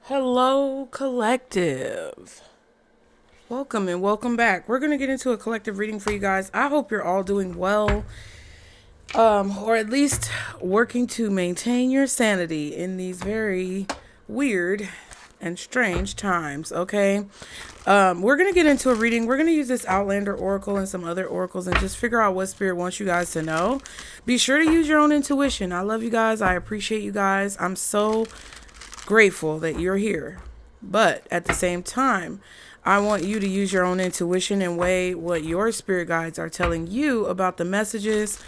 Hello, collective. Welcome and welcome back. We're going to get into a collective reading for you guys. I hope you're all doing well, or at least working to maintain your sanity in these very weird and strange times, okay? We're going to get into a reading. We're going to use this Outlander Oracle and some other oracles and just figure out what Spirit wants you guys to know. Be sure to use your own intuition. I love you guys. I appreciate you guys. I'm so grateful that you're here. But at the same time, I want you to use your own intuition and weigh what your spirit guides are telling you about the messages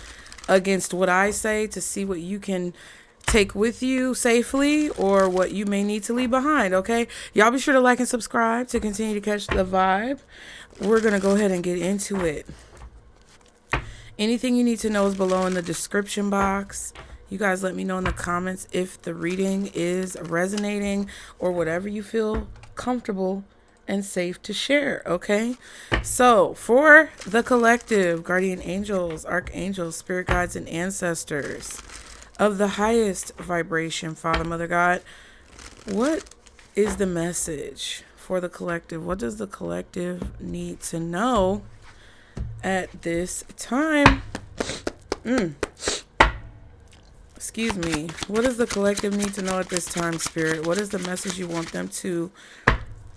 against what I say to see what you can take with you safely or what you may need to leave behind, okay? Y'all be sure to like and subscribe to continue to catch the vibe. We're going to go ahead and get into it. Anything you need to know is below in the description box. You guys let me know in the comments if the reading is resonating or whatever you feel comfortable and safe to share, okay? So, for the collective, guardian angels, archangels, spirit guides, and ancestors of the highest vibration, Father, Mother, God, what is the message for the collective? What does the collective need to know at this time? Excuse me. What does the collective need to know at this time, Spirit? What is the message you want them to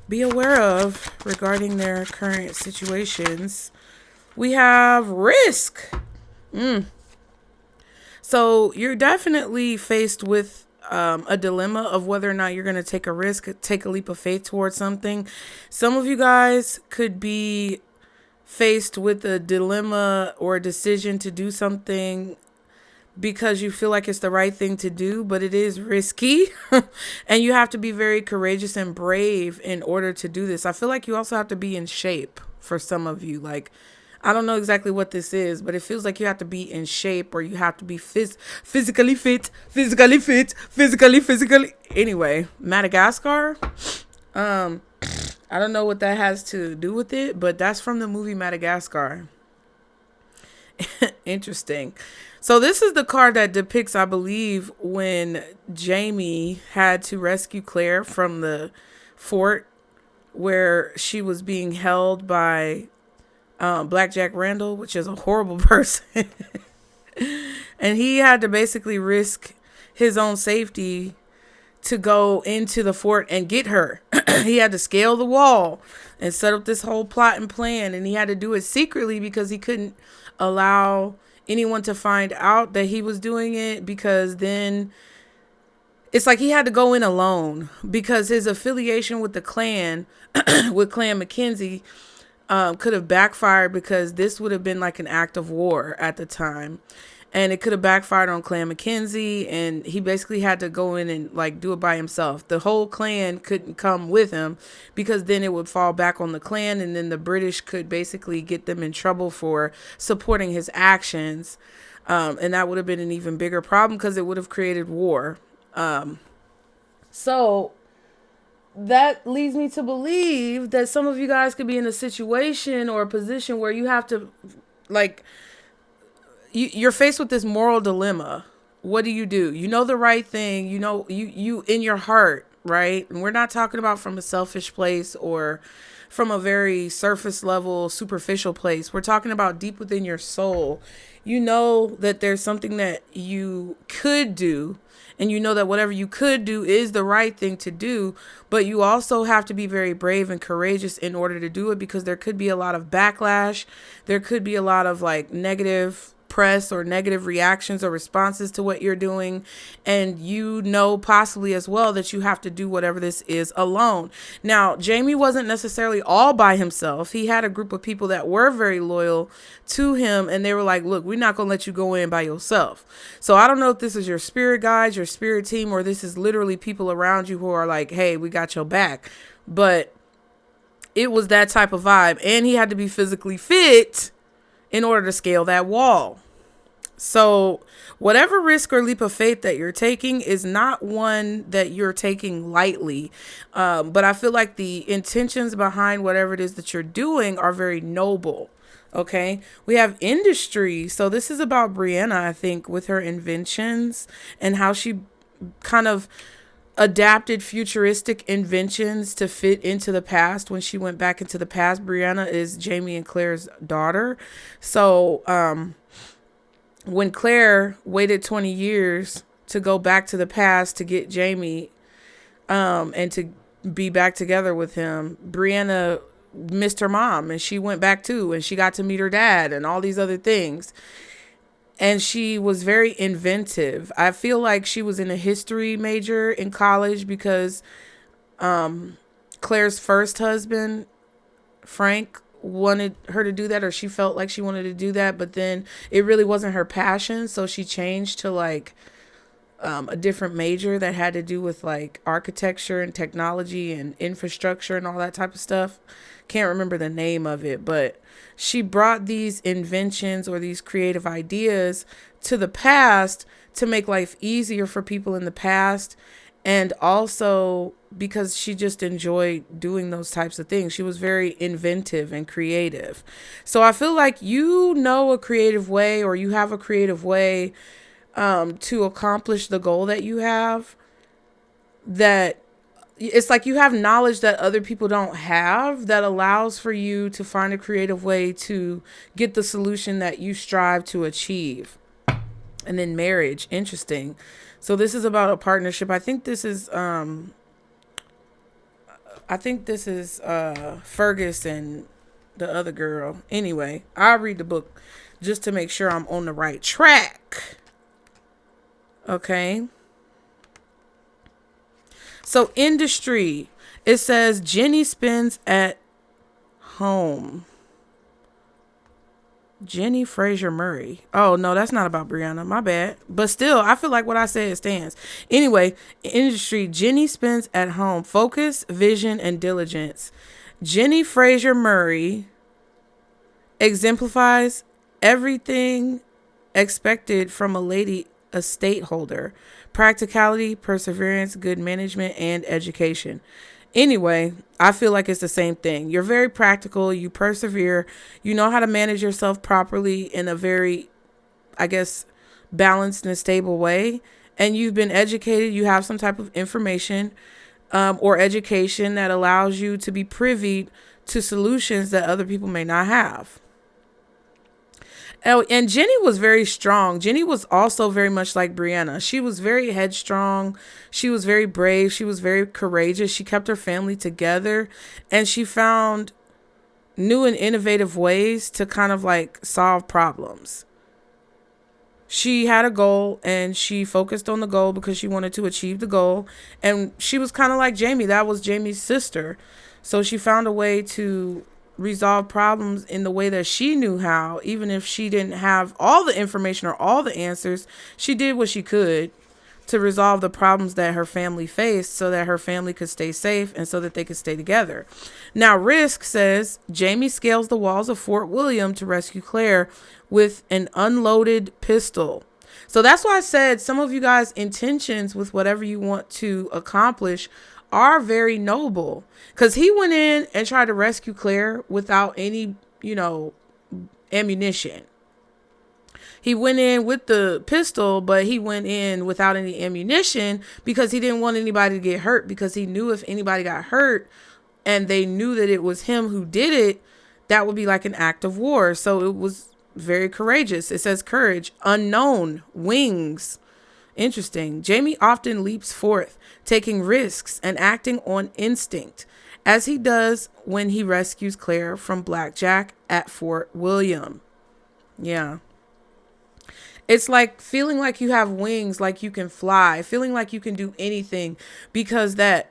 be aware of regarding their current situations? We have risk. So you're definitely faced with a dilemma of whether or not you're going to take a risk, take a leap of faith towards something. Some of you guys could be faced with a dilemma or a decision to do something because you feel like it's the right thing to do, but it is risky. And you have to be very courageous and brave in order to do this. I feel like you also have to be in shape for some of you. Like, I don't know exactly what this is, but it feels like you have to be in shape or you have to be physically fit. Anyway, Madagascar. I don't know what that has to do with it, but that's from the movie Madagascar. Interesting. So this is the card that depicts, I believe, when Jamie had to rescue Claire from the fort where she was being held by Black Jack Randall, which is a horrible person. And he had to basically risk his own safety to go into the fort and get her. He had to scale the wall and set up this whole plot and plan. And he had to do it secretly because he couldn't allow anyone to find out that he was doing it, because then it's like he had to go in alone because his affiliation with the clan, with Clan Mackenzie, could have backfired, because this would have been like an act of war at the time. And it could have backfired on Clan Mackenzie, and he basically had to go in and like do it by himself. The whole clan couldn't come with him because then it would fall back on the clan, and then the British could basically get them in trouble for supporting his actions. And that would have been an even bigger problem because it would have created war. So that leads me to believe that some of you guys could be in a situation or a position where you have to, like, you're faced with this moral dilemma. What do? You know the right thing. You know, you in your heart, right? And we're not talking about from a selfish place or from a very surface level, superficial place. We're talking about deep within your soul. You know that there's something that you could do, and you know that whatever you could do is the right thing to do, but you also have to be very brave and courageous in order to do it, because there could be a lot of backlash. There could be a lot of like negative press or negative reactions or responses to what you're doing. And you know possibly as well that you have to do whatever this is alone. Now, Jamie wasn't necessarily all by himself. He had a group of people that were very loyal to him, and they were like, look, we're not going to let you go in by yourself. So I don't know if this is your spirit guides, your spirit team, or this is literally people around you who are like, hey, we got your back. But it was that type of vibe, and he had to be physically fit in order to scale that wall. So whatever risk or leap of faith that you're taking is not one that you're taking lightly. But I feel like the intentions behind whatever it is that you're doing are very noble. Okay. We have industry. So this is about Brianna, I think, with her inventions and how she kind of adapted futuristic inventions to fit into the past. When she went back into the past, Brianna is Jamie and Claire's daughter. So when Claire waited 20 years to go back to the past to get Jamie and to be back together with him, Brianna missed her mom and she went back too, and she got to meet her dad and all these other things. And she was very inventive. I feel like she was in a history major in college because Claire's first husband, Frank, wanted her to do that, or she felt like she wanted to do that, but then it really wasn't her passion. So she changed to like a different major that had to do with like architecture and technology and infrastructure and all that type of stuff. Can't remember the name of it, but she brought these inventions or these creative ideas to the past to make life easier for people in the past. And also because she just enjoyed doing those types of things. She was very inventive and creative. So I feel like you know a creative way, or you have a creative way to accomplish the goal that you have, that it's like you have knowledge that other people don't have that allows for you to find a creative way to get the solution that you strive to achieve. And then marriage, interesting. So this is about a partnership. I think this is Fergus and the other girl. Anyway, I'll read the book just to make sure I'm on the right track. Okay. So industry, it says Jenny spends at home. Jenny Fraser Murray. Oh, no, that's not about Brianna. My bad. But still, I feel like what I said stands. Anyway, industry, Jenny spends at home. Focus, vision, and diligence. Jenny Fraser Murray exemplifies everything expected from a lady estate holder: practicality, perseverance, good management, and education. Anyway, I feel like it's the same thing. You're very practical, you persevere, you know how to manage yourself properly in a very, I guess, balanced and stable way. And you've been educated, you have some type of information or education that allows you to be privy to solutions that other people may not have. Oh, and Jenny was very strong. Jenny was also very much like Brianna. She was very headstrong. She was very brave. She was very courageous. She kept her family together, and she found new and innovative ways to kind of like solve problems. She had a goal and she focused on the goal because she wanted to achieve the goal. And she was kind of like Jamie. That was Jamie's sister. So she found a way to resolve problems in the way that she knew how. Even if she didn't have all the information or all the answers, she did what she could to resolve the problems that her family faced so that her family could stay safe and so that they could stay together. Now, Risk says Jamie scales the walls of Fort William to rescue Claire with an unloaded pistol. So that's why I said some of you guys' intentions with whatever you want to accomplish are very noble, because he went in and tried to rescue Claire without any, ammunition. He went in with the pistol, but he went in without any ammunition because he didn't want anybody to get hurt, because he knew if anybody got hurt and they knew that it was him who did it, that would be like an act of war. So it was very courageous. It says courage, unknown, wings. Interesting. Jamie often leaps forth, taking risks and acting on instinct, as he does when he rescues Claire from Blackjack at Fort William. Yeah. It's like feeling like you have wings, like you can fly, feeling like you can do anything, because that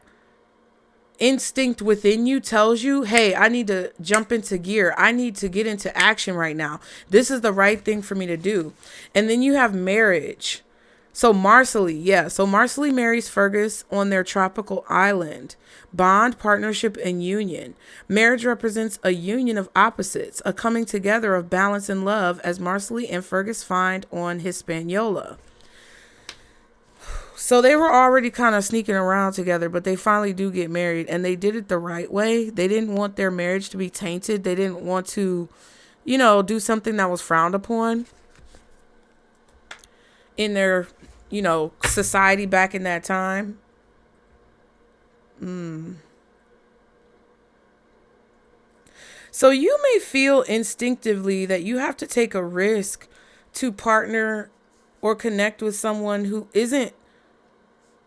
instinct within you tells you, hey, I need to jump into gear. I need to get into action right now. This is the right thing for me to do. And then you have marriage. So Marcelly marries Fergus on their tropical island. Bond, partnership, and union. Marriage represents a union of opposites, a coming together of balance and love, as Marcelly and Fergus find on Hispaniola. So they were already kind of sneaking around together, but they finally do get married, and they did it the right way. They didn't want their marriage to be tainted. They didn't want to, do something that was frowned upon in their, society back in that time. So you may feel instinctively that you have to take a risk to partner or connect with someone who isn't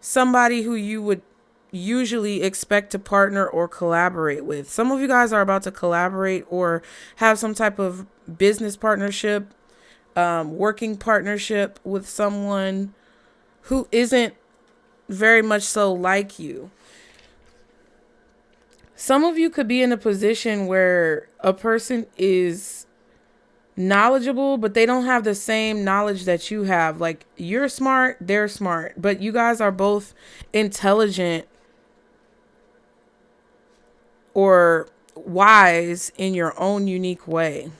somebody who you would usually expect to partner or collaborate with. Some of you guys are about to collaborate or have some type of business partnership, working partnership with someone who isn't very much so like you. Some of you could be in a position where a person is knowledgeable, but they don't have the same knowledge that you have. Like, you're smart, they're smart, but you guys are both intelligent or wise in your own unique way.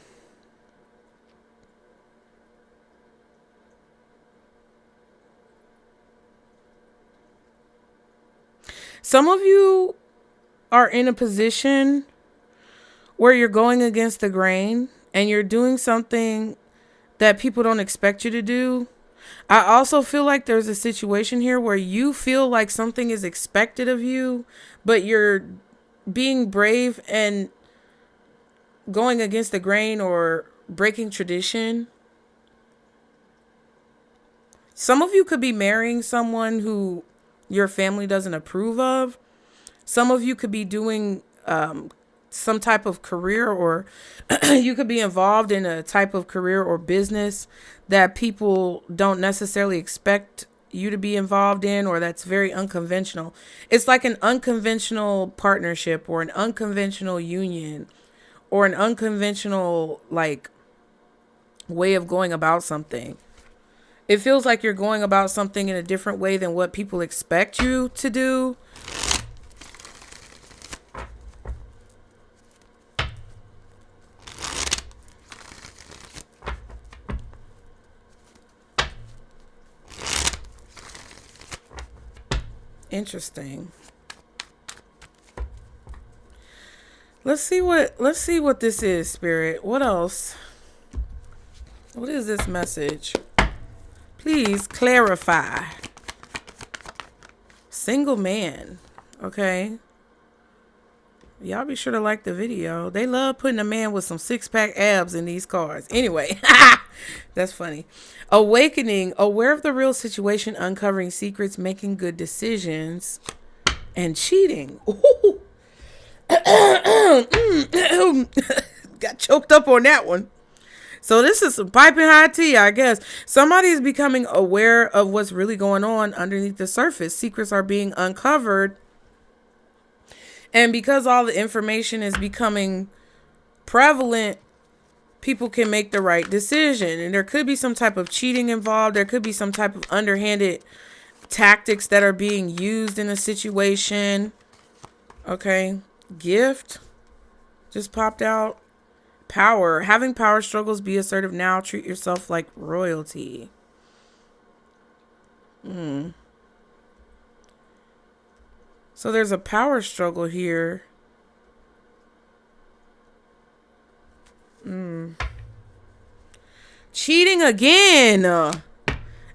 Some of you are in a position where you're going against the grain and you're doing something that people don't expect you to do. I also feel like there's a situation here where you feel like something is expected of you, but you're being brave and going against the grain or breaking tradition. Some of you could be marrying someone who your family doesn't approve of. Some of you could be doing some type of career, or you could be involved in a type of career or business that people don't necessarily expect you to be involved in, or that's very unconventional. It's like an unconventional partnership or an unconventional union or an unconventional like way of going about something. It feels like you're going about something in a different way than what people expect you to do. Interesting. Let's see what this is, Spirit. What else? What is this message? Please clarify. Single man. Okay. Y'all be sure to like the video. They love putting a man with some six-pack abs in these cards. Anyway, that's funny. Awakening, aware of the real situation, uncovering secrets, making good decisions, and cheating. Ooh. Got choked up on that one. So this is some piping hot tea, I guess. Somebody is becoming aware of what's really going on underneath the surface. Secrets are being uncovered. And because all the information is becoming prevalent, people can make the right decision. And there could be some type of cheating involved. There could be some type of underhanded tactics that are being used in a situation. Okay. Gift just popped out. Power. Having power struggles. Be assertive now. Treat yourself like royalty. So there's a power struggle here. Cheating again.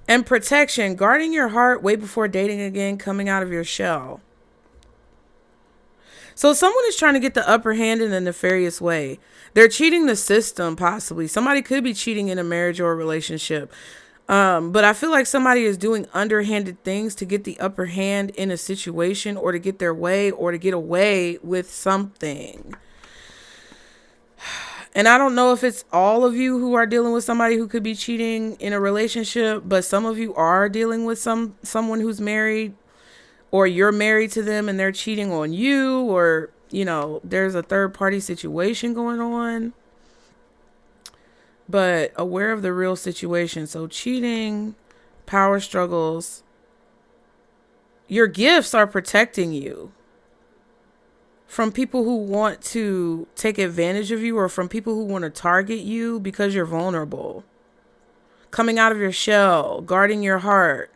And protection. Guarding your heart. Wait before dating again. Coming out of your shell. So someone is trying to get the upper hand in a nefarious way. They're cheating the system, possibly. Somebody could be cheating in a marriage or a relationship. But I feel like somebody is doing underhanded things to get the upper hand in a situation, or to get their way, or to get away with something. And I don't know if it's all of you who are dealing with somebody who could be cheating in a relationship, but some of you are dealing with someone who's married, or you're married to them and they're cheating on you, or, you know, there's a third party situation going on. But aware of the real situation. So cheating, power struggles. Your gifts are protecting you from people who want to take advantage of you, or from people who want to target you because you're vulnerable. Coming out of your shell, guarding your heart.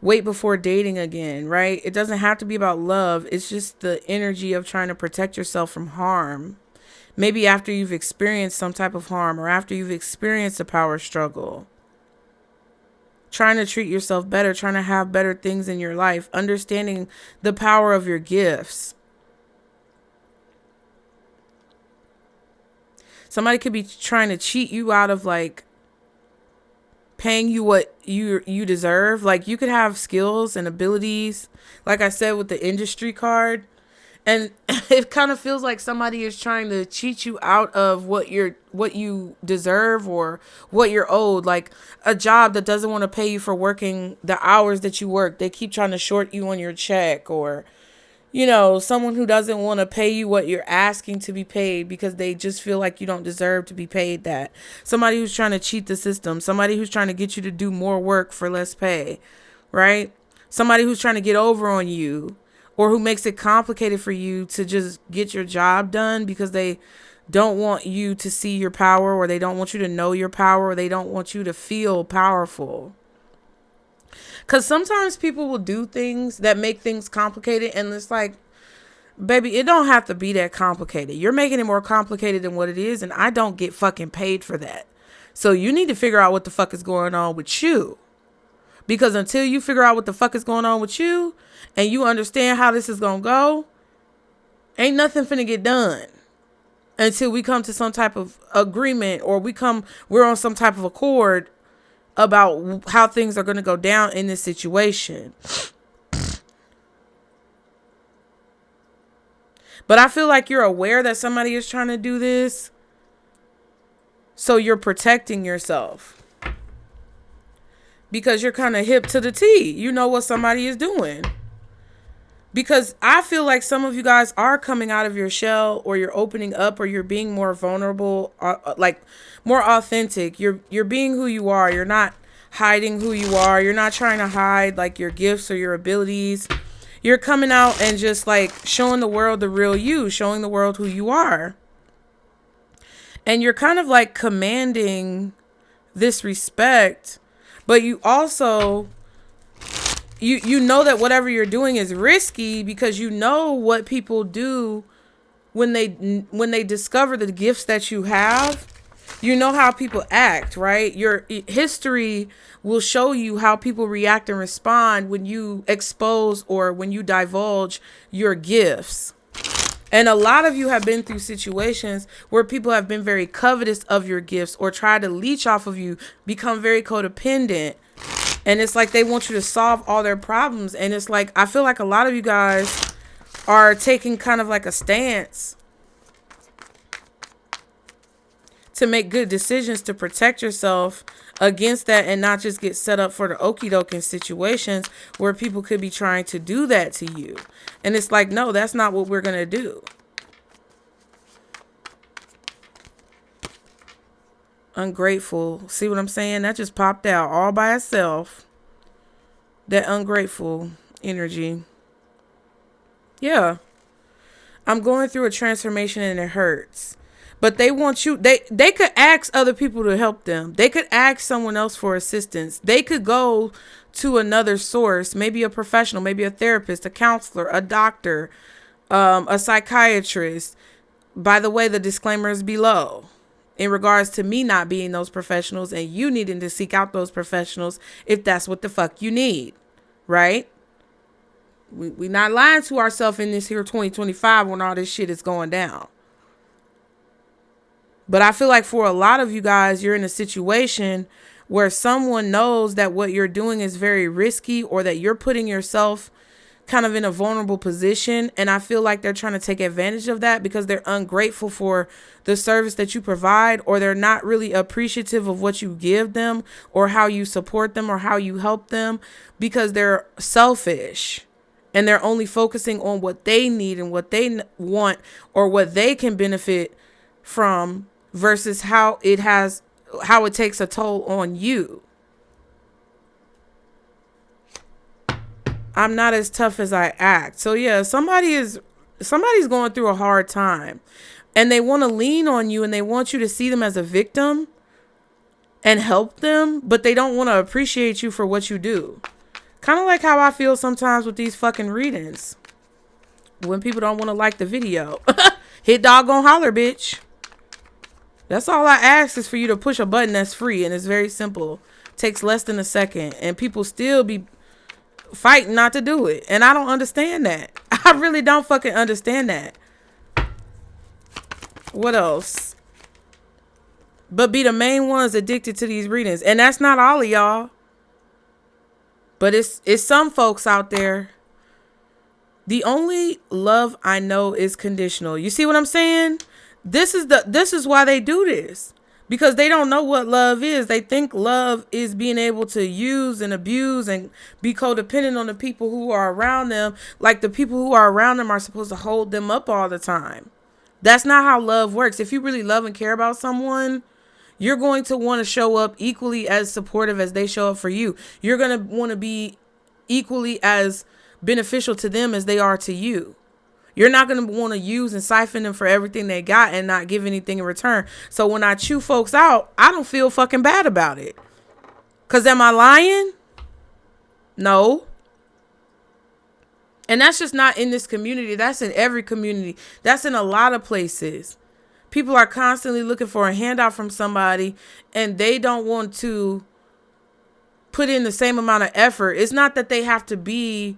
Wait before dating again, right? It doesn't have to be about love. It's just the energy of trying to protect yourself from harm. Maybe after you've experienced some type of harm, or after you've experienced a power struggle. trying to treat yourself better, trying to have better things in your life, understanding the power of your gifts. Somebody could be trying to cheat you out of like paying you what you deserve. Like you could have skills and abilities, like I said with the industry card, and it kind of feels like somebody is trying to cheat you out of what you deserve or what you're owed. Like a job that doesn't want to pay you for working the hours that you work. They keep trying to short you on your check, or you know, someone who doesn't want to pay you what you're asking to be paid because they just feel like you don't deserve to be paid that. Somebody who's trying to cheat the system. Somebody who's trying to get you to do more work for less pay, right? Somebody who's trying to get over on you, or who makes it complicated for you to just get your job done because they don't want you to see your power, or they don't want you to know your power, or they don't want you to feel powerful. Because sometimes people will do things that make things complicated, and it's like, baby, it don't have to be that complicated. You're making it more complicated than what it is, and I don't get fucking paid for that. So you need to figure out what the fuck is going on with you. Because until you figure out what the fuck is going on with you, and you understand how this is going to go, ain't nothing finna get done until we come to some type of agreement, or we're on some type of accord about how things are going to go down in this situation. But I feel like you're aware that somebody is trying to do this, so you're protecting yourself because you're kind of hip to the T. You know what somebody is doing. Because I feel like some of you guys are coming out of your shell, or you're opening up, or you're being more vulnerable, like more authentic. You're being who you are. You're not hiding who you are. You're not trying to hide like your gifts or your abilities. You're coming out and just like showing the world the real you, showing the world who you are. And you're kind of like commanding this respect, but you also you know that whatever you're doing is risky, because you know what people do when they discover the gifts that you have. You know how people act, right? Your history will show you how people react and respond when you expose or when you divulge your gifts. And a lot of you have been through situations where people have been very covetous of your gifts, or try to leech off of you, become very codependent. And it's like they want you to solve all their problems. And it's like, I feel like a lot of you guys are taking kind of like a stance to make good decisions to protect yourself against that, and not just get set up for the okie doke in situations where people could be trying to do that to you. And it's like, no, that's not what we're going to do. Ungrateful. See what I'm saying? That just popped out all by itself. That ungrateful energy. Yeah. I'm going through a transformation and it hurts. But they want you, they could ask other people to help them. They could ask someone else for assistance. They could go to another source, maybe a professional, maybe a therapist, a counselor, a doctor, a psychiatrist. By the way, the disclaimer is below in regards to me not being those professionals, and you needing to seek out those professionals if that's what the fuck you need, right? We not lying to ourselves in this here 2025 when all this shit is going down. But I feel like for a lot of you guys, you're in a situation where someone knows that what you're doing is very risky, or that you're putting yourself kind of in a vulnerable position. And I feel like they're trying to take advantage of that because they're ungrateful for the service that you provide, or they're not really appreciative of what you give them, or how you support them, or how you help them, because they're selfish and they're only focusing on what they need and what they want, or what they can benefit from, versus how it takes a toll on you. I'm not as tough as I act. So yeah, somebody's going through a hard time, and they want to lean on you, and they want you to see them as a victim and help them, but they don't want to appreciate you for what you do. Kind of like how I feel sometimes with these fucking readings. When people don't want to like the video. Hit doggone holler, bitch. That's all I ask, is for you to push a button that's free, and it's very simple. takes less than a second, and people still be fighting not to do it. And I don't understand that. I really don't fucking understand that. What else? But be the main ones addicted to these readings. And that's not all of y'all. But it's some folks out there. The only love I know is conditional. You see what I'm saying? This is why they do this. Because they don't know what love is. They think love is being able to use and abuse and be codependent on the people who are around them. Like the people who are around them are supposed to hold them up all the time. That's not how love works. If you really love and care about someone, you're going to want to show up equally as supportive as they show up for you. You're going to want to be equally as beneficial to them as they are to you. You're not going to want to use and siphon them for everything they got and not give anything in return. So when I chew folks out, I don't feel fucking bad about it. Because am I lying? No. And that's just not in this community. That's in every community. That's in a lot of places. People are constantly looking for a handout from somebody and they don't want to put in the same amount of effort. It's not that they have to be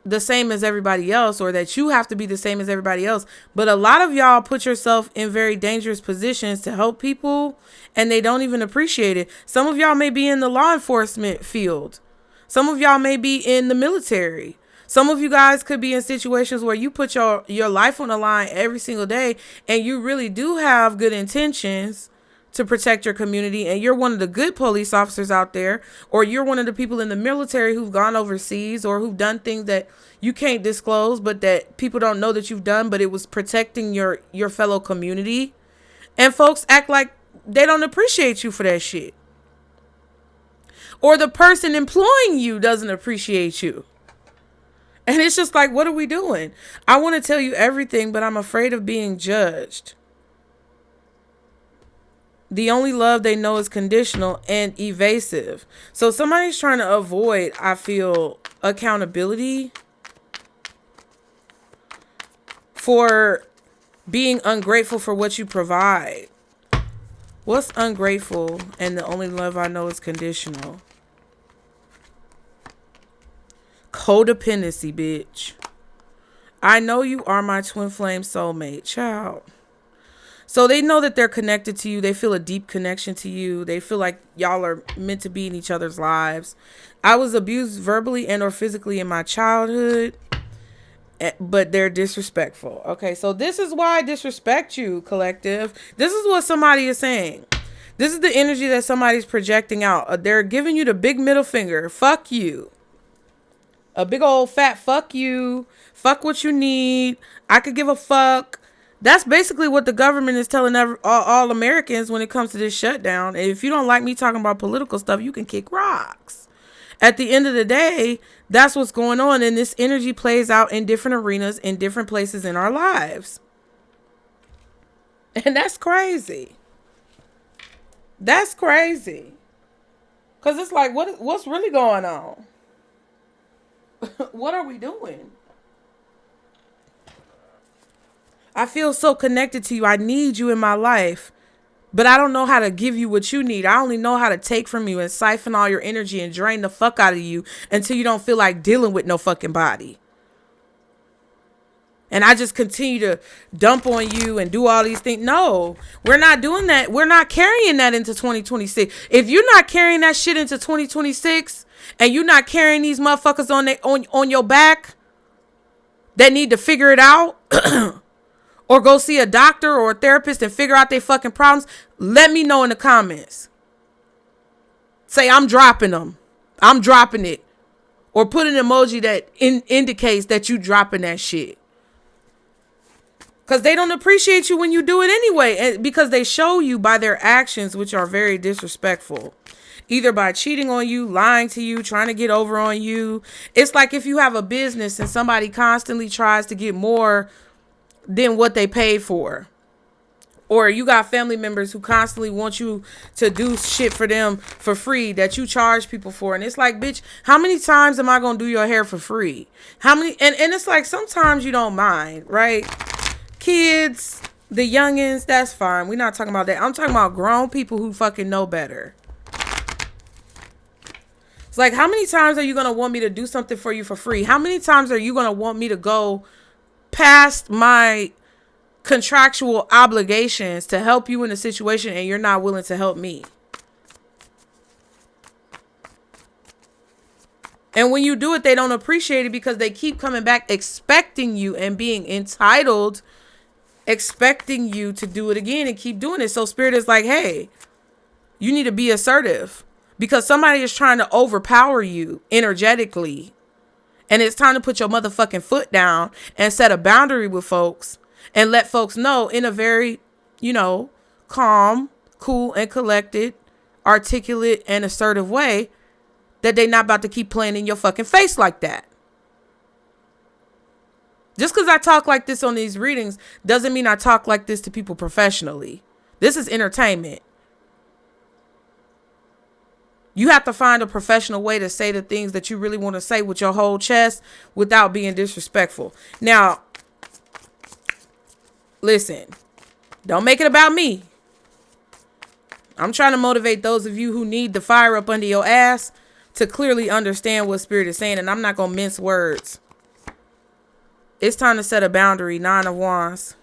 the same as everybody else or that you have to be the same as everybody else. But a lot of y'all put yourself in very dangerous positions to help people and they don't even appreciate it. Some of y'all may be in the law enforcement field. Some of y'all may be in the military. Some of you guys could be in situations where you put your life on the line every single day and you really do have good intentions to protect your community and you're one of the good police officers out there, or you're one of the people in the military who've gone overseas or who've done things that you can't disclose but that people don't know that you've done, but it was protecting your fellow community. And folks act like they don't appreciate you for that shit. Or the person employing you doesn't appreciate you. And it's just like, what are we doing? I want to tell you everything, but I'm afraid of being judged. The only love they know is conditional and evasive. So somebody's trying to avoid, I feel, accountability for being ungrateful for what you provide. What's ungrateful? And the only love I know is conditional. Codependency, bitch. I know you are my twin flame soulmate, child. So they know that they're connected to you. They feel a deep connection to you. They feel like y'all are meant to be in each other's lives. I was abused verbally and or physically in my childhood, but they're disrespectful. Okay, so this is why I disrespect you, collective. This is what somebody is saying. This is the energy that somebody's projecting out. They're giving you the big middle finger. Fuck you. A big old fat fuck you. Fuck what you need. I could give a fuck. That's basically what the government is telling all Americans when it comes to this shutdown. And if you don't like me talking about political stuff, you can kick rocks. At the end of the day, that's what's going on. And this energy plays out in different arenas, in different places in our lives. And that's crazy. That's crazy. Because it's like, what's really going on? What are we doing? I feel so connected to you. I need you in my life, but I don't know how to give you what you need. I only know how to take from you and siphon all your energy and drain the fuck out of you until you don't feel like dealing with no fucking body. And I just continue to dump on you and do all these things. No, we're not doing that. We're not carrying that into 2026. If you're not carrying that shit into 2026 and you're not carrying these motherfuckers on your back that need to figure it out, or go see a doctor or a therapist and figure out their fucking problems, let me know in the comments. Say, I'm dropping them. I'm dropping it. Or put an emoji that indicates that you dropping that shit. Because they don't appreciate you when you do it anyway. And because they show you by their actions, which are very disrespectful. Either by cheating on you, lying to you, trying to get over on you. It's like if you have a business and somebody constantly tries to get more than what they paid for. Or you got family members who constantly want you to do shit for them for free that you charge people for. And it's like, bitch, how many times am I going to do your hair for free? How many? And it's like, sometimes you don't mind, right? Kids, the youngins, that's fine. We're not talking about that. I'm talking about grown people who fucking know better. like, how many times are you going to want me to do something for you for free? How many times are you going to want me to go past my contractual obligations to help you in a situation and you're not willing to help me? And when you do it, they don't appreciate it because they keep coming back expecting you and being entitled, expecting you to do it again and keep doing it. So Spirit is like, hey, you need to be assertive because somebody is trying to overpower you energetically. And it's time to put your motherfucking foot down and set a boundary with folks and let folks know in a very, calm, cool, and collected, articulate, and assertive way that they not about to keep playing in your fucking face like that. Just because I talk like this on these readings doesn't mean I talk like this to people professionally. This is entertainment. You have to find a professional way to say the things that you really want to say with your whole chest without being disrespectful. Now, listen, don't make it about me. I'm trying to motivate those of you who need the fire up under your ass to clearly understand what Spirit is saying, and I'm not going to mince words. It's time to set a boundary, 9 of Wands.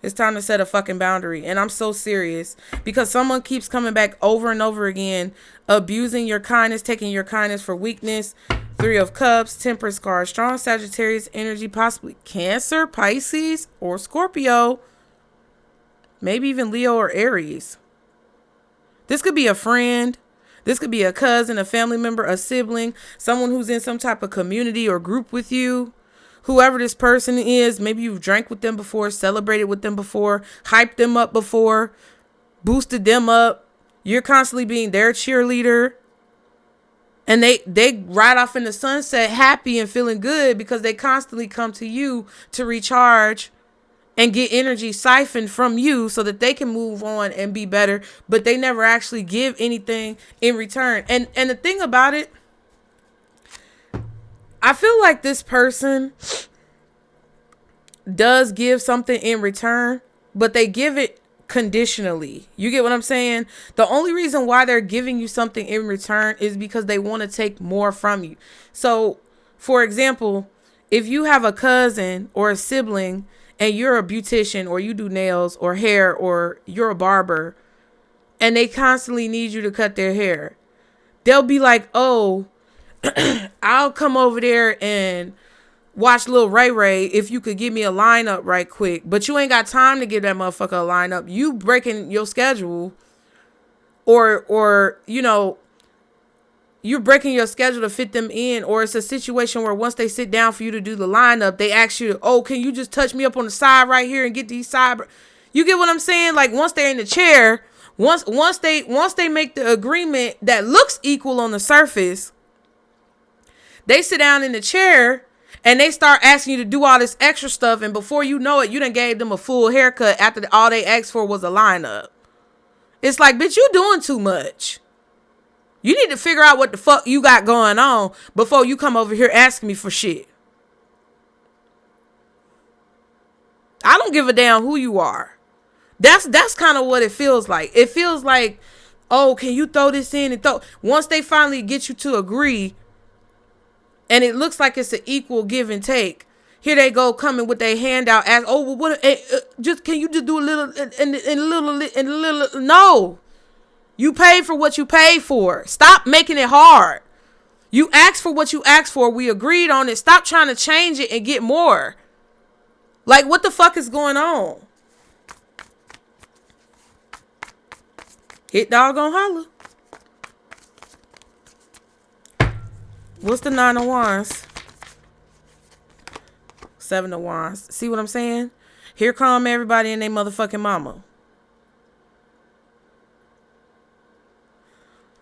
It's time to set a fucking boundary. And I'm so serious because someone keeps coming back over and over again, abusing your kindness, taking your kindness for weakness. 3 of Cups, Temperance card, strong Sagittarius energy, possibly Cancer, Pisces, or Scorpio. Maybe even Leo or Aries. This could be a friend. This could be a cousin, a family member, a sibling, someone who's in some type of community or group with you. Whoever this person is, maybe you've drank with them before, celebrated with them before, hyped them up before, boosted them up. You're constantly being their cheerleader. And they ride off in the sunset happy and feeling good because they constantly come to you to recharge and get energy siphoned from you so that they can move on and be better, but they never actually give anything in return. And the thing about it, I feel like this person does give something in return, but they give it conditionally. You get what I'm saying? The only reason why they're giving you something in return is because they want to take more from you. So, for example, if you have a cousin or a sibling and you're a beautician or you do nails or hair or you're a barber and they constantly need you to cut their hair, they'll be like, oh, I'll come over there and watch Lil Ray Ray if you could give me a lineup right quick. But you ain't got time to give that motherfucker a lineup. You breaking your schedule or you're breaking your schedule to fit them in, or it's a situation where once they sit down for you to do the lineup, they ask you, oh, can you just touch me up on the side right here and get these side? You get what I'm saying? Like once they're in the chair, once they make the agreement that looks equal on the surface, they sit down in the chair and they start asking you to do all this extra stuff. And before you know it, you done gave them a full haircut after all they asked for was a lineup. It's like, bitch, you doing too much. You need to figure out what the fuck you got going on before you come over here asking me for shit. I don't give a damn who you are. That's kind of what it feels like. It feels like, oh, can you throw this in and throw? Once they finally get you to agree, and it looks like it's an equal give and take, here they go coming with their hand out as, oh, well, what? Just can you just do a little and a little? No. You paid for what you paid for. Stop making it hard. You asked for what you asked for. We agreed on it. Stop trying to change it and get more. Like, what the fuck is going on? Hit dog on holler. What's the 9 of Wands? 7 of Wands. See what I'm saying? Here come everybody and they motherfucking mama.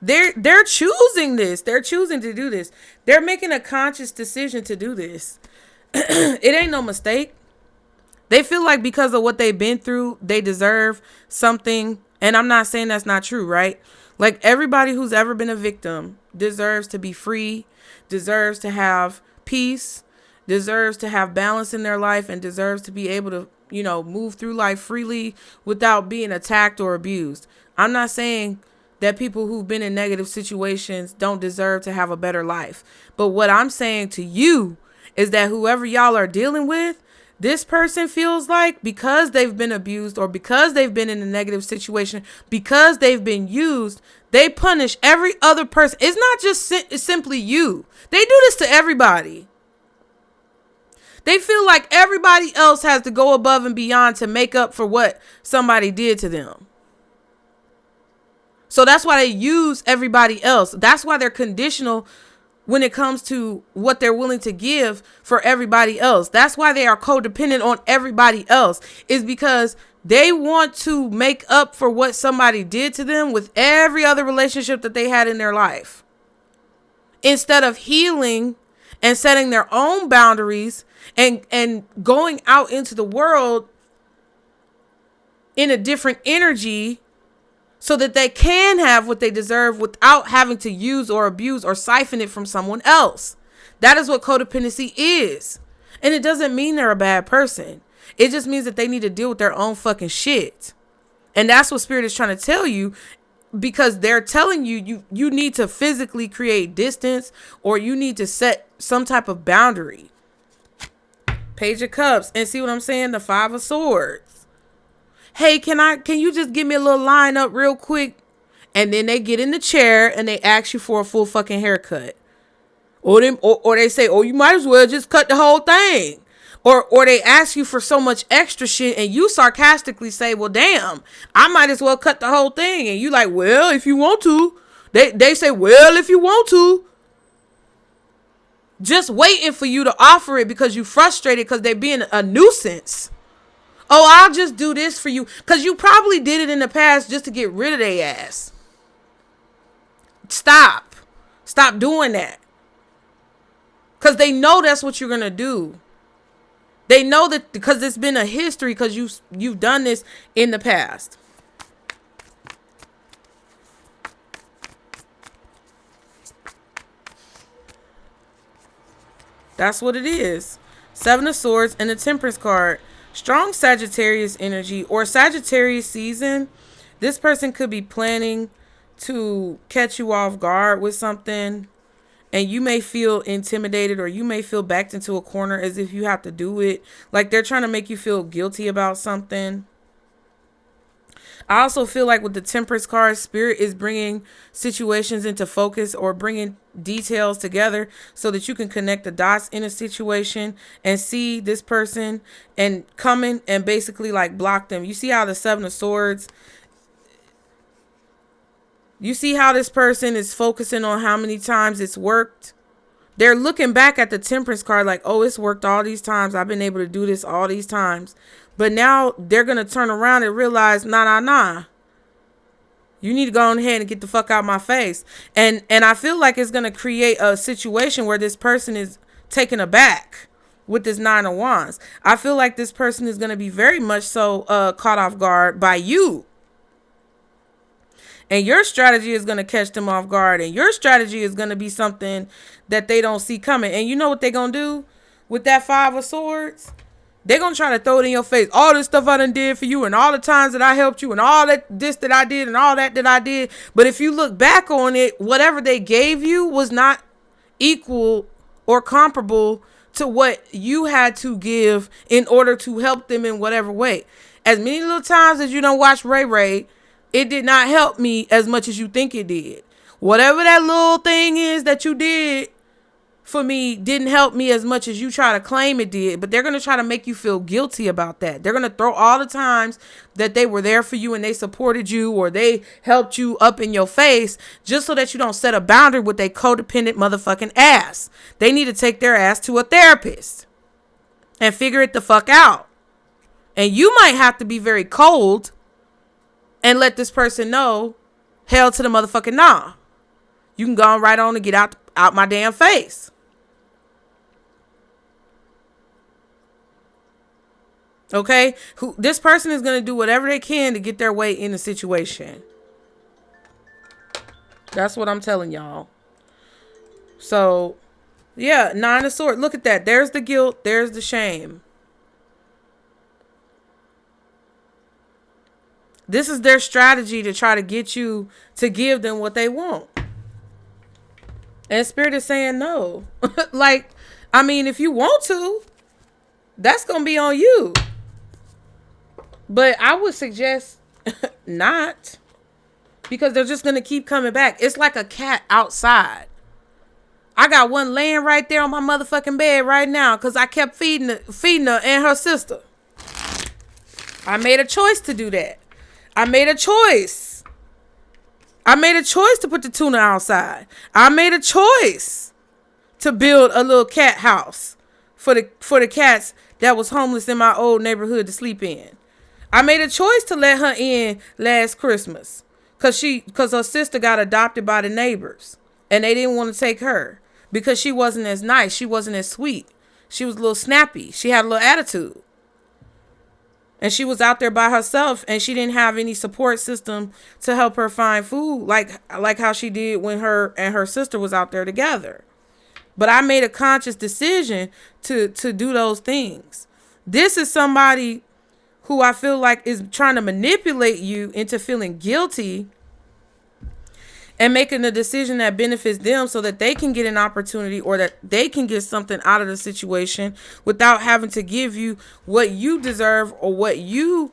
They're choosing this. They're choosing to do this. They're making a conscious decision to do this. It ain't no mistake. They feel like because of what they've been through, they deserve something. And I'm not saying that's not true, right? Like everybody who's ever been a victim deserves to be free, deserves to have peace, deserves to have balance in their life, and deserves to be able to, move through life freely without being attacked or abused. I'm not saying that people who've been in negative situations don't deserve to have a better life. But what I'm saying to you is that whoever y'all are dealing with, this person feels like because they've been abused or because they've been in a negative situation, because they've been used, they punish every other person. It's not just simply you. They do this to everybody. They feel like everybody else has to go above and beyond to make up for what somebody did to them. So that's why they use everybody else. That's why they're conditional when it comes to what they're willing to give for everybody else. That's why they are codependent on everybody else, is because they want to make up for what somebody did to them with every other relationship that they had in their life, instead of healing and setting their own boundaries and going out into the world in a different energy so that they can have what they deserve without having to use or abuse or siphon it from someone else. That is what codependency is. And it doesn't mean they're a bad person. It just means that they need to deal with their own fucking shit. And that's what Spirit is trying to tell you, because they're telling you, you need to physically create distance, or you need to set some type of boundary. Page of Cups. And see what I'm saying? The Five of Swords. Hey, can you just give me a little line up real quick? And then they get in the chair and they ask you for a full fucking haircut. Or they say, oh, you might as well just cut the whole thing. Or they ask you for so much extra shit and you sarcastically say, well, damn, I might as well cut the whole thing. And you like, well, if you want to. They say, well, if you want to. Just waiting for you to offer it because you frustrated because they're being a nuisance. Oh, I'll just do this for you. Because you probably did it in the past just to get rid of their ass. Stop doing that. Because they know that's what you're going to do. They know that because it's been a history, because you've done this in the past. That's what it is. Seven of Swords and the Temperance card. Strong Sagittarius energy or Sagittarius season. This person could be planning to catch you off guard with something, and you may feel intimidated, or you may feel backed into a corner as if you have to do it. Like they're trying to make you feel guilty about something. I also feel like with the Temperance card, Spirit is bringing situations into focus or bringing details together so that you can connect the dots in a situation and see this person and come in and basically like block them. You see how the Seven of Swords, you see how this person is focusing on how many times it's worked. They're looking back at the Temperance card like, oh, it's worked all these times. I've been able to do this all these times. But now they're going to turn around and realize, nah. You need to go on ahead and get the fuck out of my face. And I feel like it's going to create a situation where this person is taken aback with this Nine of Wands. I feel like this person is going to be very much so caught off guard by you. And your strategy is going to catch them off guard. And your strategy is going to be something that they don't see coming. And you know what they're going to do with that Five of Swords? They're going to try to throw it in your face. All this stuff I done did for you, and all the times that I helped you, and all this that I did, and all that I did. But if you look back on it, whatever they gave you was not equal or comparable to what you had to give in order to help them in whatever way. As many little times as you don't watch Ray, it did not help me as much as you think it did. Whatever that little thing is that you did for me didn't help me as much as you try to claim it did. But they're going to try to make you feel guilty about that. They're going to throw all the times that they were there for you and they supported you or they helped you up in your face just so that you don't set a boundary with a codependent motherfucking ass. They need to take their ass to a therapist and figure it the fuck out. And you might have to be very cold and let this person know, hell to the motherfucking nah. You can go right on and get out my damn face. Okay? This person is going to do whatever they can to get their way in the situation. That's what I'm telling y'all. So, yeah, Nine of Swords. Look at that. There's the guilt. There's the shame. This is their strategy to try to get you to give them what they want. And Spirit is saying no. Like, I mean, if you want to, that's going to be on you. But I would suggest not. Because they're just going to keep coming back. It's like a cat outside. I got one laying right there on my motherfucking bed right now because I kept feeding her and her sister. I made a choice to do that. I made a choice to put the tuna outside. I made a choice to build a little cat house for the cats that was homeless in my old neighborhood to sleep in. I made a choice to let her in last Christmas because her sister got adopted by the neighbors and they didn't want to take her because she wasn't as nice. She wasn't as sweet. She was a little snappy. She had a little attitude. And she was out there by herself and she didn't have any support system to help her find food like how she did when her and her sister was out there together. But I made a conscious decision to do those things. This is somebody who I feel like is trying to manipulate you into feeling guilty and making a decision that benefits them so that they can get an opportunity or that they can get something out of the situation without having to give you what you deserve or what you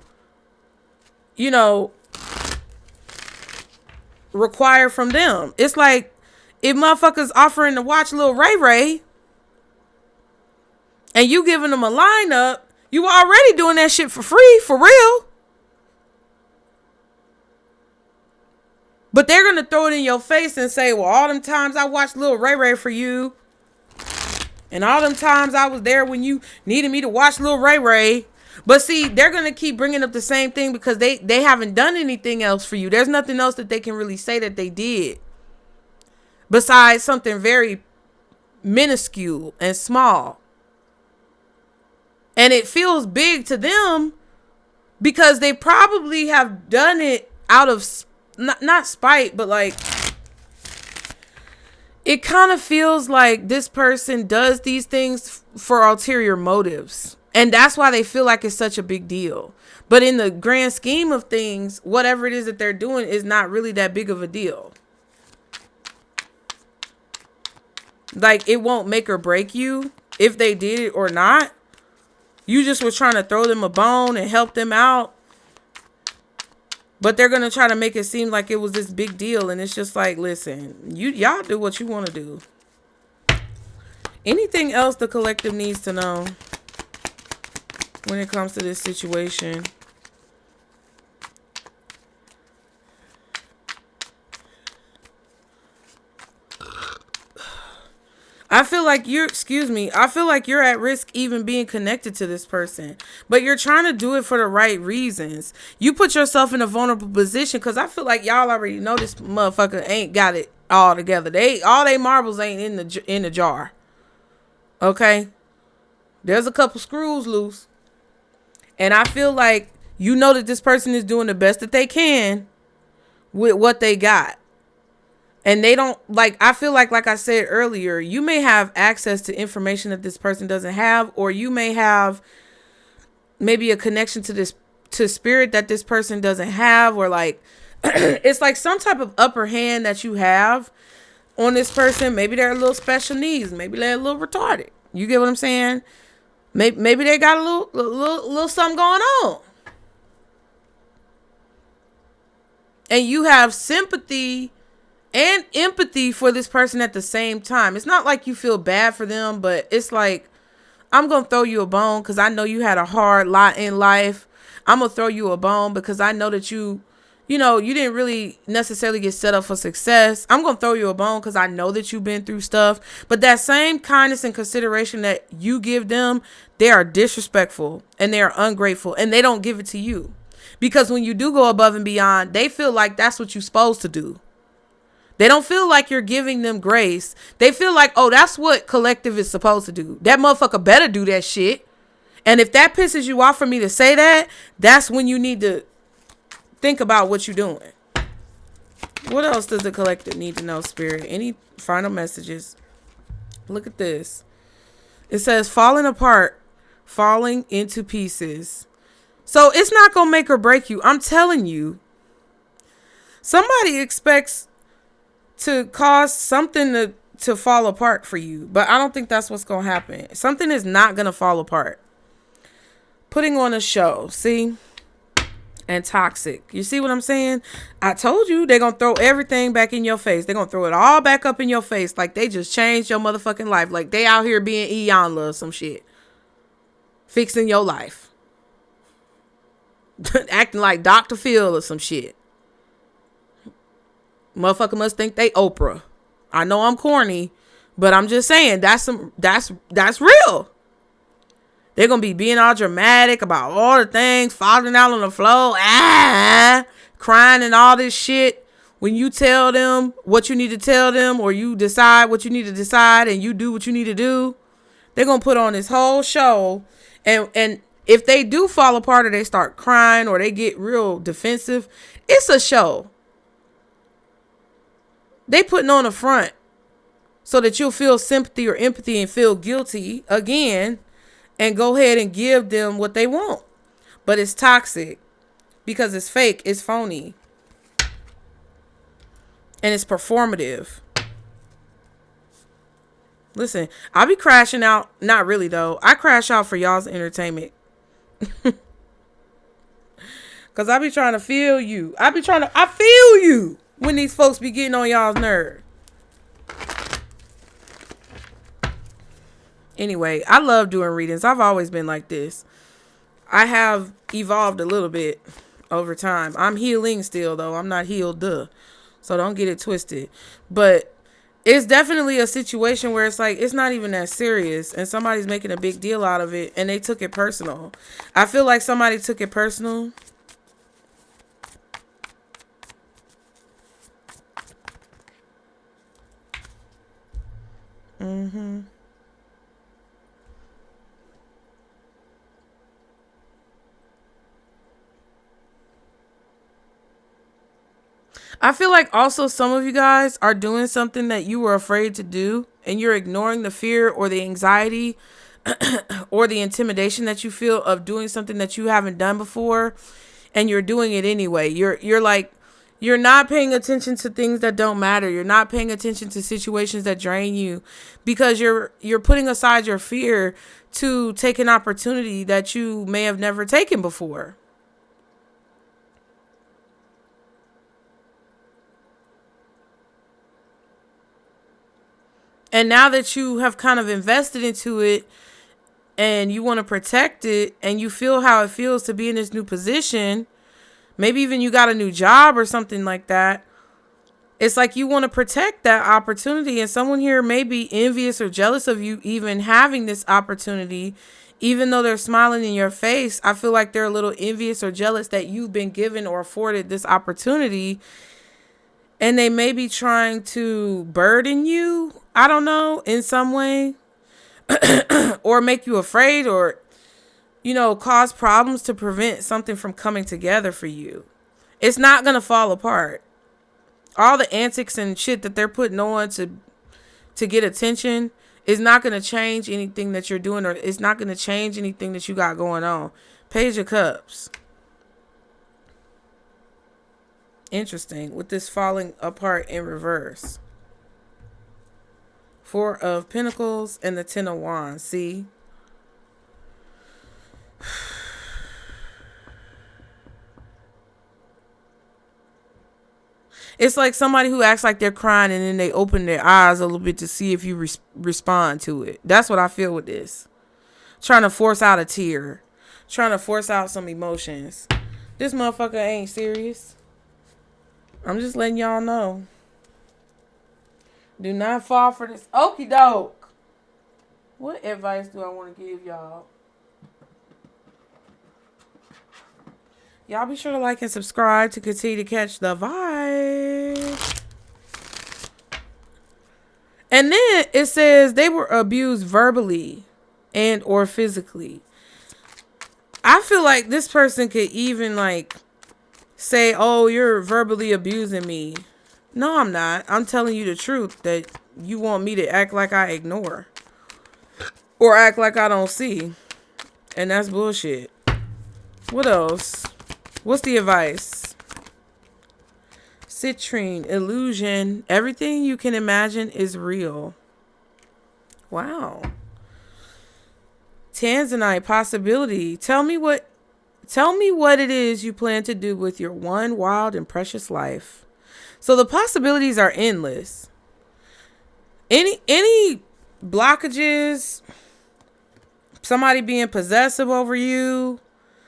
require from them. It's like if motherfuckers offering to watch Lil Ray Ray and you giving them a lineup, you were already doing that shit for free, for real. But they're going to throw it in your face and say, well, all them times I watched Lil Ray Ray for you. And all them times I was there when you needed me to watch Lil Ray Ray. But see, they're going to keep bringing up the same thing because they haven't done anything else for you. There's nothing else that they can really say that they did. Besides something very minuscule and small. And it feels big to them because they probably have done it out of not spite, but like it kind of feels like this person does these things for ulterior motives. And that's why they feel like it's such a big deal. But in the grand scheme of things, whatever it is that they're doing is not really that big of a deal. Like it won't make or break you if they did it or not. You just were trying to throw them a bone and help them out. But they're going to try to make it seem like it was this big deal. And it's just like, listen, y'all do what you want to do. Anything else the collective needs to know when it comes to this situation? I feel like you're at risk even being connected to this person, but you're trying to do it for the right reasons. You put yourself in a vulnerable position because I feel like y'all already know this motherfucker ain't got it all together. All they marbles ain't in the jar. Okay. There's a couple screws loose. And I feel like you know that this person is doing the best that they can with what they got. And they don't I feel like I said earlier, you may have access to information that this person doesn't have, or you may have maybe a connection to spirit that this person doesn't have, or it's like some type of upper hand that you have on this person. Maybe they're a little special needs. Maybe they're a little retarded. You get what I'm saying? Maybe they got a little something going on. And you have sympathy and empathy for this person at the same time. It's not like you feel bad for them, but it's like, I'm going to throw you a bone because I know you had a hard lot in life. I'm going to throw you a bone because I know that you didn't really necessarily get set up for success. I'm going to throw you a bone because I know that you've been through stuff. But that same kindness and consideration that you give them, they are disrespectful and they are ungrateful and they don't give it to you. Because when you do go above and beyond, they feel like that's what you're supposed to do. They don't feel like you're giving them grace. They feel like, oh, that's what collective is supposed to do. That motherfucker better do that shit. And if that pisses you off for me to say that, that's when you need to think about what you're doing. What else does the collective need to know, Spirit? Any final messages? Look at this. It says falling apart, falling into pieces. So it's not going to make or break you. I'm telling you. Somebody expects to cause something to fall apart for you. But I don't think that's what's going to happen. Something is not going to fall apart. Putting on a show. See? And toxic. You see what I'm saying? I told you they're going to throw everything back in your face. They're going to throw it all back up in your face. Like they just changed your motherfucking life. Like they out here being Iyanla or some shit. Fixing your life. Acting like Dr. Phil or some shit. Motherfucker must think they Oprah. I know I'm corny, but I'm just saying that's real. They're going to be being all dramatic about all the things, falling out on the floor, crying and all this shit. When you tell them what you need to tell them, or you decide what you need to decide and you do what you need to do, they're going to put on this whole show. And if they do fall apart or they start crying or they get real defensive, it's a show. They putting on a front so that you'll feel sympathy or empathy and feel guilty again. And go ahead and give them what they want. But it's toxic. Because it's fake. It's phony. And it's performative. Listen, I be crashing out. Not really, though. I crash out for y'all's entertainment. Because I be trying to feel you. I feel you when these folks be getting on y'all's nerve. Anyway, I love doing readings. I've always been like this. I have evolved a little bit over time. I'm healing still, though. I'm not healed, so don't get it twisted. But it's definitely a situation where it's like, it's not even that serious. And somebody's making a big deal out of it. And they took it personal. I feel like somebody took it personal. I feel like also some of you guys are doing something that you were afraid to do, and you're ignoring the fear or the anxiety or the intimidation that you feel of doing something that you haven't done before, and you're doing it anyway. You're not paying attention to things that don't matter. You're not paying attention to situations that drain you because you're putting aside your fear to take an opportunity that you may have never taken before. And now that you have kind of invested into it and you want to protect it and you feel how it feels to be in this new position, maybe even you got a new job or something like that. It's like you want to protect that opportunity, and someone here may be envious or jealous of you even having this opportunity, even though they're smiling in your face. I feel like they're a little envious or jealous that you've been given or afforded this opportunity. And they may be trying to burden you, I don't know, in some way. Or make you afraid or, cause problems to prevent something from coming together for you. It's not going to fall apart. All the antics and shit that they're putting on to get attention is not going to change anything that you're doing, or it's not going to change anything that you got going on. Page of Cups. Interesting, with this falling apart in reverse. Four of Pentacles and the Ten of Wands. See? It's like somebody who acts like they're crying and then they open their eyes a little bit to see if you respond to it. That's what I feel with this. Trying to force out a tear. Trying to force out some emotions. This motherfucker ain't serious. I'm just letting y'all know. Do not fall for this okie doke. What advice do I want to give y'all? Y'all be sure to like and subscribe to continue to catch the vibe. And then it says they were abused verbally and or physically. I feel like this person could even say, oh, you're verbally abusing me. No, I'm not. I'm telling you the truth that you want me to act like I ignore or act like I don't see. And that's bullshit. What else? What's the advice? Citrine, illusion. Everything you can imagine is real. Wow. Tanzanite, possibility. Tell me what it is you plan to do with your one wild and precious life. So the possibilities are endless. Any blockages, somebody being possessive over you,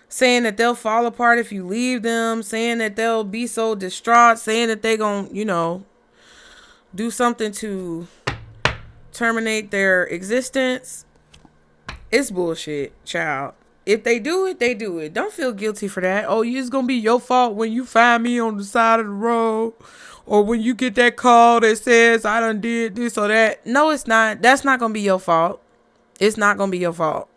saying that they'll fall apart if you leave them, saying that they'll be so distraught, saying that they gonna, do something to terminate their existence. It's bullshit, child. If they do it, they do it. Don't feel guilty for that. Oh, it's gonna be your fault when you find me on the side of the road, or when you get that call that says I done did this or that. No, it's not. That's not gonna be your fault. It's not gonna be your fault.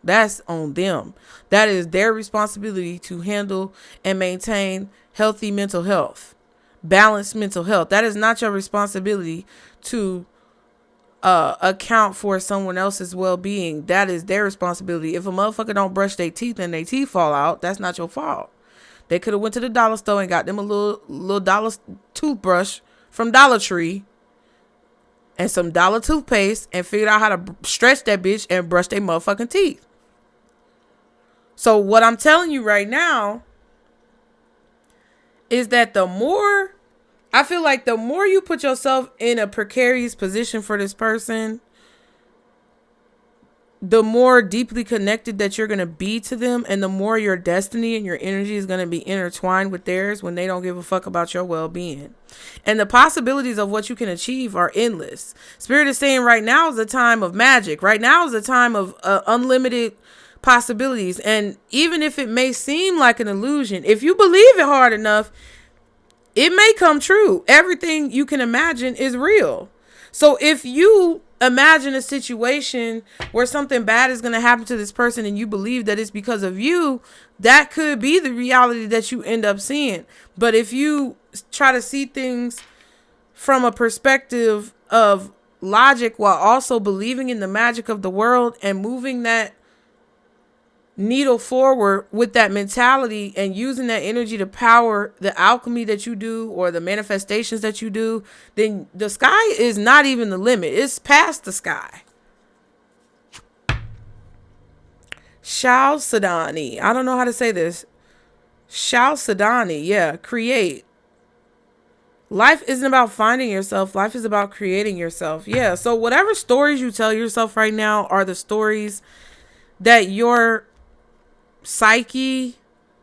That's on them. That is their responsibility to handle and maintain healthy mental health, balanced mental health. That is not your responsibility to account for someone else's well-being. That is their responsibility. If a motherfucker don't brush their teeth and their teeth fall out, that's not your fault. They could have went to the dollar store and got them a little dollar toothbrush from Dollar Tree and some dollar toothpaste and figured out how to stretch that bitch and brush their motherfucking teeth. So what I'm telling you right now is that I feel like the more you put yourself in a precarious position for this person, the more deeply connected that you're going to be to them, and the more your destiny and your energy is going to be intertwined with theirs when they don't give a fuck about your well-being. And the possibilities of what you can achieve are endless. Spirit is saying right now is a time of magic. Right now is a time of unlimited possibilities. And even if it may seem like an illusion, if you believe it hard enough, it may come true. Everything you can imagine is real. So if you imagine a situation where something bad is going to happen to this person and you believe that it's because of you, that could be the reality that you end up seeing. But if you try to see things from a perspective of logic while also believing in the magic of the world and moving that needle forward with that mentality and using that energy to power the alchemy that you do or the manifestations that you do, then the sky is not even the limit. It's past the sky. Sadani. I don't know how to say this. Sadani. Yeah. Create. Life isn't about finding yourself. Life is about creating yourself. Yeah. So whatever stories you tell yourself right now are the stories that your psyche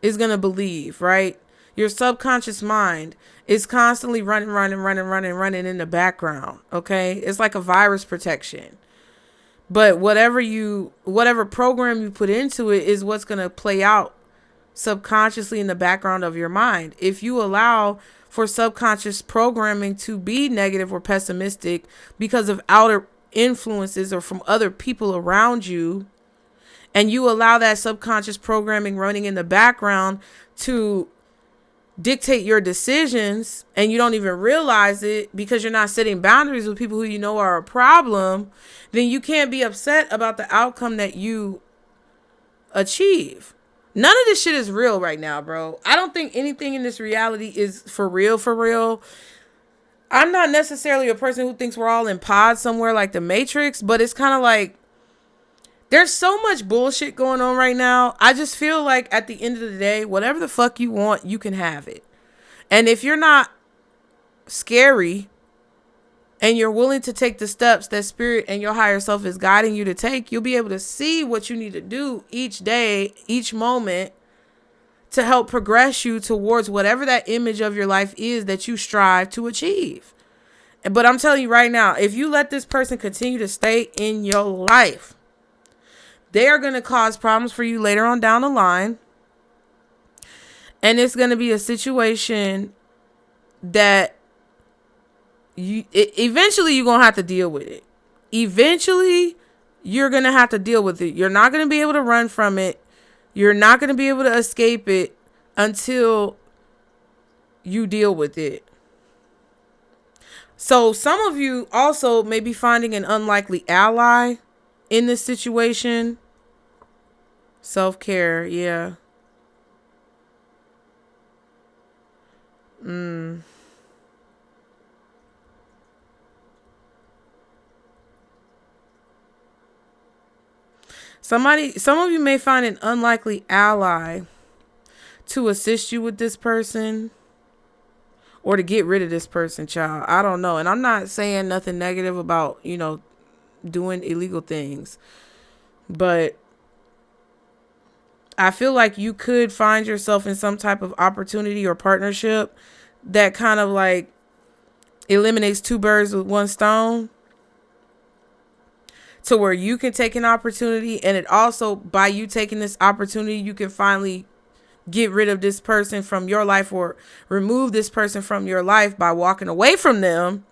is going to believe, right? Your subconscious mind is constantly running in the background. Okay. It's like a virus protection, but whatever program you put into it is what's going to play out subconsciously in the background of your mind. If you allow for subconscious programming to be negative or pessimistic because of outer influences or from other people around you, and you allow that subconscious programming running in the background to dictate your decisions, and you don't even realize it because you're not setting boundaries with people who you know are a problem, then you can't be upset about the outcome that you achieve. None of this shit is real right now, bro. I don't think anything in this reality is for real, for real. I'm not necessarily a person who thinks we're all in pods somewhere like the Matrix, but it's kind of like, there's so much bullshit going on right now. I just feel like at the end of the day, whatever the fuck you want, you can have it. And if you're not scary and you're willing to take the steps that spirit and your higher self is guiding you to take, you'll be able to see what you need to do each day, each moment, to help progress you towards whatever that image of your life is that you strive to achieve. But I'm telling you right now, if you let this person continue to stay in your life, they are going to cause problems for you later on down the line. And it's going to be a situation that eventually you're going to have to deal with it. Eventually, you're going to have to deal with it. You're not going to be able to run from it. You're not going to be able to escape it until you deal with it. So some of you also may be finding an unlikely ally in this situation. Self-care, yeah. Some of you may find an unlikely ally to assist you with this person or to get rid of this person, child. I don't know. And I'm not saying nothing negative about, doing illegal things. But I feel like you could find yourself in some type of opportunity or partnership that kind of like eliminates two birds with one stone, to where you can take an opportunity, and it also, by you taking this opportunity, you can finally get rid of this person from your life or remove this person from your life by walking away from them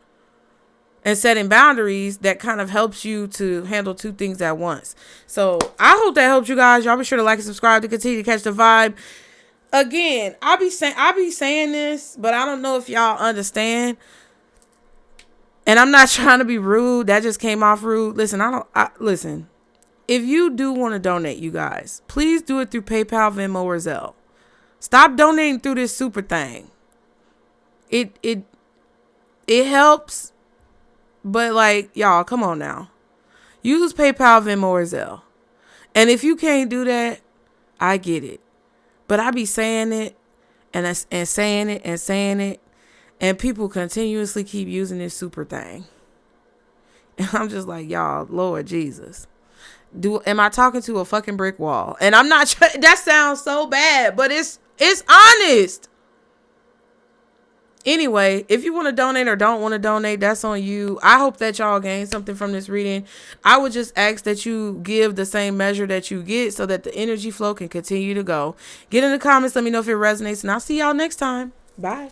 and setting boundaries. That kind of helps you to handle two things at once. So I hope that helped you guys. Y'all be sure to like and subscribe to continue to catch the vibe. Again, I be saying this, but I don't know if y'all understand. And I'm not trying to be rude. That just came off rude. Listen, listen. If you do want to donate, you guys, please do it through PayPal, Venmo, or Zelle. Stop donating through this super thing. It helps, but like, y'all, come on now. Use PayPal, Venmo, or Zelle. And if you can't do that, I get it. But I be saying it and saying it and saying it. And people continuously keep using this super thing. And I'm just like, y'all, Lord Jesus. Am I talking to a fucking brick wall? And I'm not, that sounds so bad, but it's honest. Anyway, if you want to donate or don't want to donate, that's on you. I hope that y'all gain something from this reading. I would just ask that you give the same measure that you get so that the energy flow can continue to go. Get in the comments. Let me know if it resonates, and I'll see y'all next time. Bye.